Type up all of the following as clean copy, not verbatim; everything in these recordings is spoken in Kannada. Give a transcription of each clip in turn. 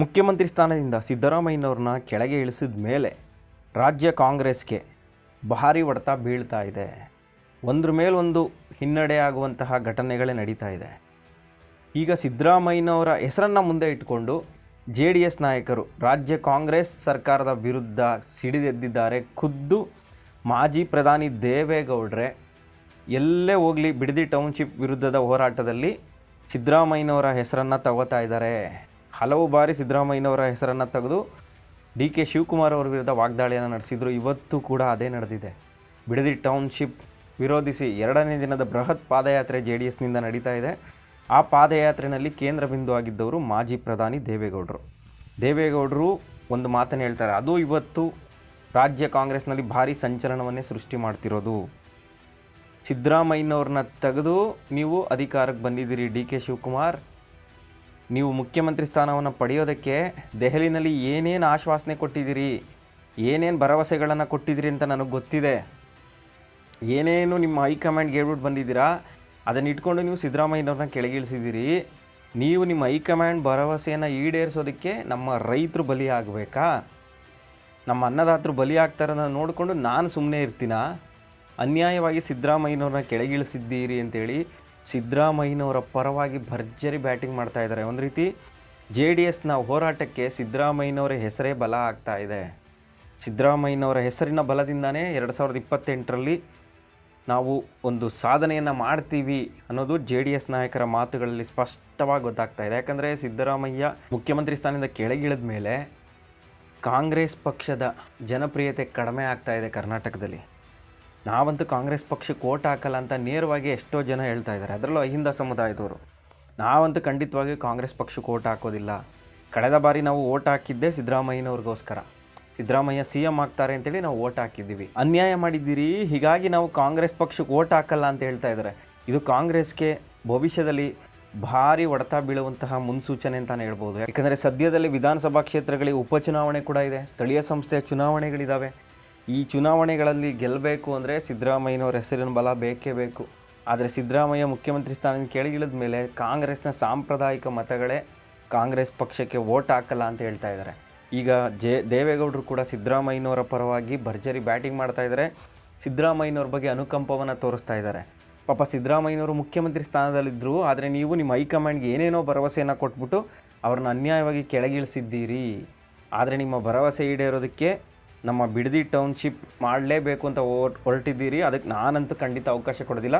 ಮುಖ್ಯಮಂತ್ರಿ ಸ್ಥಾನದಿಂದ ಸಿದ್ದರಾಮಯ್ಯನವ್ರನ್ನ ಕೆಳಗೆ ಇಳಿಸಿದ ಮೇಲೆ ರಾಜ್ಯ ಕಾಂಗ್ರೆಸ್ಗೆ ಭಾರಿ ಹೊಡೆತ ಬೀಳ್ತಾ ಇದೆ. ಒಂದ್ರ ಮೇಲೊಂದು ಹಿನ್ನಡೆ ಆಗುವಂತಹ ಘಟನೆಗಳೇ ನಡೀತಾ ಇದೆ. ಈಗ ಸಿದ್ದರಾಮಯ್ಯನವರ ಹೆಸರನ್ನು ಮುಂದೆ ಇಟ್ಟುಕೊಂಡು JDS ನಾಯಕರು ರಾಜ್ಯ ಕಾಂಗ್ರೆಸ್ ಸರ್ಕಾರದ ವಿರುದ್ಧ ಸಿಡಿದೆದ್ದಿದ್ದಾರೆ. ಖುದ್ದು ಮಾಜಿ ಪ್ರಧಾನಿ ದೇವೇಗೌಡರೇ ಎಲ್ಲೇ ಹೋಗಲಿ ಬಿಡದಿ ಟೌನ್ಶಿಪ್ ವಿರುದ್ಧದ ಹೋರಾಟದಲ್ಲಿ ಸಿದ್ದರಾಮಯ್ಯನವರ ಹೆಸರನ್ನು ತಗೋತಾ ಇದ್ದಾರೆ. ಹಲವು ಬಾರಿ ಸಿದ್ದರಾಮಯ್ಯನವರ ಹೆಸರನ್ನು ತೆಗೆದು DK ಶಿವಕುಮಾರ್ ಅವರ ವಿರುದ್ಧ ವಾಗ್ದಾಳಿಯನ್ನು ನಡೆಸಿದರು. ಇವತ್ತು ಕೂಡ ಅದೇ ನಡೆದಿದೆ. ಬಿಡದಿ ಟೌನ್ಶಿಪ್ ವಿರೋಧಿಸಿ 2ನೇ ದಿನದ ಬೃಹತ್ ಪಾದಯಾತ್ರೆ JDSನಿಂದ ನಡೀತಾ ಇದೆ. ಆ ಪಾದಯಾತ್ರೆಯಲ್ಲಿ ಕೇಂದ್ರ ಬಿಂದು ಆಗಿದ್ದವರು ಮಾಜಿ ಪ್ರಧಾನಿ ದೇವೇಗೌಡರು ಒಂದು ಮಾತನ್ನು ಹೇಳ್ತಾರೆ. ಅದು ಇವತ್ತು ರಾಜ್ಯ ಕಾಂಗ್ರೆಸ್ನಲ್ಲಿ ಭಾರಿ ಸಂಚಲನವನ್ನೇ ಸೃಷ್ಟಿ ಮಾಡ್ತಿರೋದು. ಸಿದ್ದರಾಮಯ್ಯನವ್ರನ್ನ ತೆಗೆದು ನೀವು ಅಧಿಕಾರಕ್ಕೆ ಬಂದಿದ್ದೀರಿ. DK ಶಿವಕುಮಾರ್, ನೀವು ಮುಖ್ಯಮಂತ್ರಿ ಸ್ಥಾನವನ್ನು ಪಡೆಯೋದಕ್ಕೆ ದೆಹಲಿನಲ್ಲಿ ಏನೇನು ಆಶ್ವಾಸನೆ ಕೊಟ್ಟಿದ್ದೀರಿ, ಏನೇನು ಭರವಸೆಗಳನ್ನು ಕೊಟ್ಟಿದ್ದೀರಿ ಅಂತ ನನಗೆ ಗೊತ್ತಿದೆ. ಏನೇನು ನಿಮ್ಮ ಹೈಕಮಾಂಡ್ಗೆ ಹೇಳ್ಬಿಟ್ಟು ಬಂದಿದ್ದೀರಾ ಅದನ್ನು ಇಟ್ಕೊಂಡು ನೀವು ಸಿದ್ದರಾಮಯ್ಯನವ್ರನ್ನ ಕೆಳಗಿಳಿಸಿದ್ದೀರಿ. ನೀವು ನಿಮ್ಮ ಹೈಕಮಾಂಡ್ ಭರವಸೆಯನ್ನು ಈಡೇರಿಸೋದಕ್ಕೆ ನಮ್ಮ ರೈತರು ಬಲಿ ಆಗಬೇಕಾ, ನಮ್ಮ ಅನ್ನದಾತರು ಬಲಿ ಆಗ್ತಾರನ್ನ ನೋಡಿಕೊಂಡು ನಾನು ಸುಮ್ಮನೆ ಇರ್ತೀನಾ? ಅನ್ಯಾಯವಾಗಿ ಸಿದ್ದರಾಮಯ್ಯನವ್ರನ್ನ ಕೆಳಗಿಳಿಸಿದ್ದೀರಿ ಅಂತೇಳಿ ಸಿದ್ದರಾಮಯ್ಯನವರ ಪರವಾಗಿ ಭರ್ಜರಿ ಬ್ಯಾಟಿಂಗ್ ಮಾಡ್ತಾ ಇದ್ದಾರೆ. ಒಂದು ರೀತಿ JDSನ ಹೋರಾಟಕ್ಕೆ ಸಿದ್ದರಾಮಯ್ಯನವರ ಹೆಸರೇ ಬಲ ಆಗ್ತಾ ಇದೆ. ಸಿದ್ದರಾಮಯ್ಯನವರ ಹೆಸರಿನ ಬಲದಿಂದನೇ 2028ರಲ್ಲಿ ನಾವು ಒಂದು ಸಾಧನೆಯನ್ನು ಮಾಡ್ತೀವಿ ಅನ್ನೋದು JDS ನಾಯಕರ ಮಾತುಗಳಲ್ಲಿ ಸ್ಪಷ್ಟವಾಗಿ ಗೊತ್ತಾಗ್ತಾ ಇದೆ. ಯಾಕಂದರೆ ಸಿದ್ದರಾಮಯ್ಯ ಮುಖ್ಯಮಂತ್ರಿ ಸ್ಥಾನದಿಂದ ಕೆಳಗಿಳಿದ ಮೇಲೆ ಕಾಂಗ್ರೆಸ್ ಪಕ್ಷದ ಜನಪ್ರಿಯತೆ ಕಡಿಮೆ ಆಗ್ತಾ ಇದೆ ಕರ್ನಾಟಕದಲ್ಲಿ. ನಾವಂತೂ ಕಾಂಗ್ರೆಸ್ ಪಕ್ಷಕ್ಕೆ ಓಟ್ ಹಾಕಲ್ಲ ಅಂತ ನೇರವಾಗಿ ಎಷ್ಟೋ ಜನ ಹೇಳ್ತಾ ಇದ್ದಾರೆ, ಅದರಲ್ಲೂ ಅಹಿಂದ ಸಮುದಾಯದವರು. ನಾವಂತೂ ಖಂಡಿತವಾಗಿ ಕಾಂಗ್ರೆಸ್ ಪಕ್ಷಕ್ಕೆ ಓಟ್ ಹಾಕೋದಿಲ್ಲ. ಕಳೆದ ಬಾರಿ ನಾವು ಓಟ್ ಹಾಕಿದ್ದೇ ಸಿದ್ದರಾಮಯ್ಯನವ್ರಿಗೋಸ್ಕರ. ಸಿದ್ದರಾಮಯ್ಯ CM ಆಗ್ತಾರೆ ಅಂತೇಳಿ ನಾವು ಓಟ್ ಹಾಕಿದ್ದೀವಿ. ಅನ್ಯಾಯ ಮಾಡಿದ್ದೀರಿ, ಹೀಗಾಗಿ ನಾವು ಕಾಂಗ್ರೆಸ್ ಪಕ್ಷಕ್ಕೆ ಓಟ್ ಹಾಕಲ್ಲ ಅಂತ ಹೇಳ್ತಾ ಇದ್ದಾರೆ. ಇದು ಕಾಂಗ್ರೆಸ್ಗೆ ಭವಿಷ್ಯದಲ್ಲಿ ಭಾರಿ ಹೊಡೆತ ಬೀಳುವಂತಹ ಮುನ್ಸೂಚನೆ ಅಂತಲೇ ಹೇಳ್ಬೋದು. ಯಾಕಂದರೆ ಸದ್ಯದಲ್ಲಿ ವಿಧಾನಸಭಾ ಕ್ಷೇತ್ರಗಳಿಗೆ ಉಪಚುನಾವಣೆ ಕೂಡ ಇದೆ, ಸ್ಥಳೀಯ ಸಂಸ್ಥೆಯ ಚುನಾವಣೆಗಳಿದ್ದಾವೆ. ಈ ಚುನಾವಣೆಗಳಲ್ಲಿ ಗೆಲ್ಲಬೇಕು ಅಂದರೆ ಸಿದ್ದರಾಮಯ್ಯನವ್ರ ಹೆಸರಿನ ಬಲ ಬೇಕೇ ಬೇಕು. ಆದರೆ ಸಿದ್ದರಾಮಯ್ಯ ಮುಖ್ಯಮಂತ್ರಿ ಸ್ಥಾನದಿಂದ ಕೆಳಗಿಳಿದ ಮೇಲೆ ಕಾಂಗ್ರೆಸ್ನ ಸಾಂಪ್ರದಾಯಿಕ ಮತಗಳೇ ಕಾಂಗ್ರೆಸ್ ಪಕ್ಷಕ್ಕೆ ಓಟ್ ಹಾಕಲ್ಲ ಅಂತ ಹೇಳ್ತಾ ಇದ್ದಾರೆ. ಈಗ ದೇವೇಗೌಡರು ಕೂಡ ಸಿದ್ದರಾಮಯ್ಯನವರ ಪರವಾಗಿ ಭರ್ಜರಿ ಬ್ಯಾಟಿಂಗ್ ಮಾಡ್ತಾ ಇದ್ದಾರೆ. ಸಿದ್ದರಾಮಯ್ಯನವ್ರ ಬಗ್ಗೆ ಅನುಕಂಪವನ್ನು ತೋರಿಸ್ತಾ ಇದ್ದಾರೆ. ಪಾಪ ಸಿದ್ದರಾಮಯ್ಯನವರು ಮುಖ್ಯಮಂತ್ರಿ ಸ್ಥಾನದಲ್ಲಿದ್ದರು, ಆದರೆ ನೀವು ನಿಮ್ಮ ಹೈಕಮಾಂಡ್ಗೆ ಏನೇನೋ ಭರವಸೆಯನ್ನು ಕೊಟ್ಬಿಟ್ಟು ಅವ್ರನ್ನ ಅನ್ಯಾಯವಾಗಿ ಕೆಳಗಿಳಿಸಿದ್ದೀರಿ. ಆದರೆ ನಿಮ್ಮ ಭರವಸೆ ಈಡೇರೋದಕ್ಕೆ ನಮ್ಮ ಬಿಡದಿ ಟೌನ್ಶಿಪ್ ಮಾಡಲೇಬೇಕು ಅಂತ ಹೊರಟಿದ್ದೀರಿ. ಅದಕ್ಕೆ ನಾನಂತೂ ಖಂಡಿತ ಅವಕಾಶ ಕೊಡೋದಿಲ್ಲ.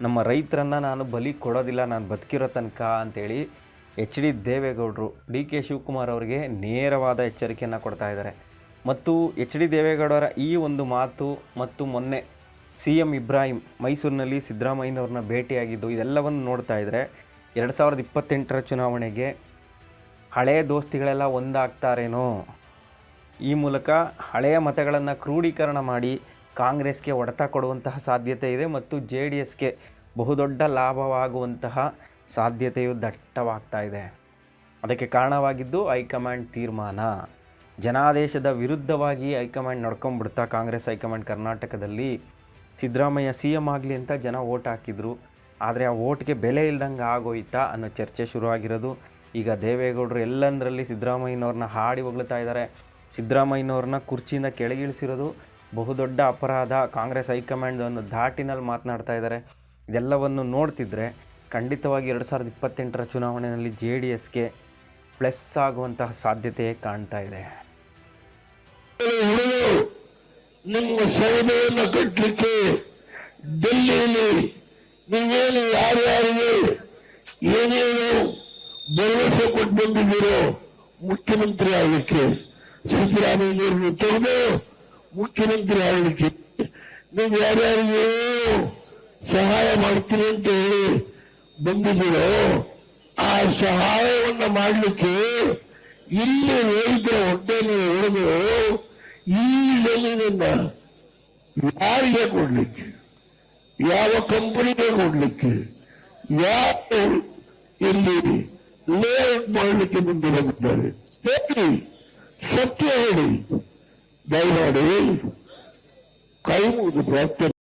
ನಮ್ಮ ರೈತರನ್ನು ನಾನು ಬಲಿ ಕೊಡೋದಿಲ್ಲ ನಾನು ಬದುಕಿರೋ ತನಕ ಅಂತೇಳಿ HD ದೇವೇಗೌಡರು DK ಶಿವಕುಮಾರ್ ಅವರಿಗೆ ನೇರವಾದ ಎಚ್ಚರಿಕೆಯನ್ನು ಕೊಡ್ತಾ ಇದ್ದಾರೆ. ಮತ್ತು HD ದೇವೇಗೌಡರ ಈ ಒಂದು ಮಾತು ಮತ್ತು ಮೊನ್ನೆ CM ಇಬ್ರಾಹಿಂ ಮೈಸೂರಿನಲ್ಲಿ ಸಿದ್ದರಾಮಯ್ಯನವ್ರನ್ನ ಭೇಟಿಯಾಗಿದ್ದು ಇದೆಲ್ಲವನ್ನು ನೋಡ್ತಾ ಇದ್ದರೆ 2028ರ ಚುನಾವಣೆಗೆ ಹಳೆಯ ದೋಸ್ತಿಗಳೆಲ್ಲ ಒಂದಾಗ್ತಾರೇನೋ, ಈ ಮೂಲಕ ಹಳೆಯ ಮತಗಳನ್ನು ಕ್ರೋಢೀಕರಣ ಮಾಡಿ ಕಾಂಗ್ರೆಸ್ಗೆ ಹೊಡೆತ ಕೊಡುವಂತಹ ಸಾಧ್ಯತೆ ಇದೆ ಮತ್ತು JDSಗೆ ಬಹುದೊಡ್ಡ ಲಾಭವಾಗುವಂತಹ ಸಾಧ್ಯತೆಯು ದಟ್ಟವಾಗ್ತಾ ಇದೆ. ಅದಕ್ಕೆ ಕಾರಣವಾಗಿದ್ದು ಹೈಕಮಾಂಡ್ ತೀರ್ಮಾನ. ಜನಾದೇಶದ ವಿರುದ್ಧವಾಗಿ ಹೈಕಮಾಂಡ್ ನಡ್ಕೊಂಡ್ಬಿಡ್ತಾ ಕಾಂಗ್ರೆಸ್ ಹೈಕಮಾಂಡ್ ಕರ್ನಾಟಕದಲ್ಲಿ. ಸಿದ್ದರಾಮಯ್ಯ CM ಆಗಲಿ ಅಂತ ಜನ ಓಟ್ ಹಾಕಿದ್ರು, ಆದರೆ ಆ ಓಟ್ಗೆ ಬೆಲೆ ಇಲ್ದಂಗೆ ಆಗೋಯ್ತಾ ಅನ್ನೋ ಚರ್ಚೆ ಶುರುವಾಗಿರೋದು. ಈಗ ದೇವೇಗೌಡರು ಎಲ್ಲಂದರಲ್ಲಿ ಸಿದ್ದರಾಮಯ್ಯನವ್ರನ್ನ ಹಾಡಿ ಹೊಗಳ್ತಾ ಇದ್ದಾರೆ. ಸಿದ್ದರಾಮಯ್ಯನವ್ರನ್ನ ಕುರ್ಚಿಯಿಂದ ಕೆಳಗಿಳಿಸಿರೋದು ಬಹುದೊಡ್ಡ ಅಪರಾಧ, ಕಾಂಗ್ರೆಸ್ ಹೈಕಮಾಂಡ್ ಅನ್ನೋ ಧಾಟಿನಲ್ಲಿ ಮಾತನಾಡ್ತಾ ಇದ್ದಾರೆ. ಇದೆಲ್ಲವನ್ನು ನೋಡ್ತಿದ್ರೆ ಖಂಡಿತವಾಗಿ 2028ರ ಚುನಾವಣೆಯಲ್ಲಿ JDSಗೆ ಪ್ಲಸ್ ಆಗುವಂತಹ ಸಾಧ್ಯತೆ ಕಾಣ್ತಾ ಇದೆ. ನಿಮ್ಮ ಸೌಧೆಯನ್ನು ಕಟ್ಟಲಿಕ್ಕೆ ಡೆಲ್ಲಿಯಲ್ಲಿ ನೀವೇನು ಯಾರ್ಯಾರಿಗೆ ಏನೇನು ಭರವಸೆ ಕೊಟ್ಟು ಬಂದಿದ್ದೀರೋ ಮುಖ್ಯಮಂತ್ರಿ ಆಗಲಿಕ್ಕೆ, ಸಿದ್ದರಾಮಯ್ಯವ್ರನ್ನು ತೆಗೆದು ಮುಖ್ಯಮಂತ್ರಿ ಆಗಲಿಕ್ಕೆ ನೀವು ಯಾರ್ಯಾರಿಗೂ ಸಹಾಯ ಮಾಡ್ತೀನಿ ಅಂತ ಹೇಳಿ ಬಂದಿದ್ದೀರೋ ಆ ಸಹಾಯವನ್ನು ಮಾಡಲಿಕ್ಕೆ ಇಲ್ಲಿ ರೈತರ ಹೊಟ್ಟೆಯನ್ನು ಹೊಡೆದು ಈ ಜಮೀನನ್ನ ಯಾರಿಗೆ ಕೊಡ್ಲಿಕ್ಕೆ, ಯಾವ ಕಂಪನಿಗೆ ಕೊಡ್ಲಿಕ್ಕೆ, ಯಾರು ಇಲ್ಲಿ ಲೇಔಟ್ ಮಾಡಲಿಕ್ಕೆ ಮುಂದೆ ಬಂದಿದ್ದಾರೆ ಹೇಳಿ, ಸತ್ಯ ಹೇಳಿ. ದಯಮಾಡಿ ಕೈ ಮುಗಿದು ಪ್ರಾರ್ಥನೆ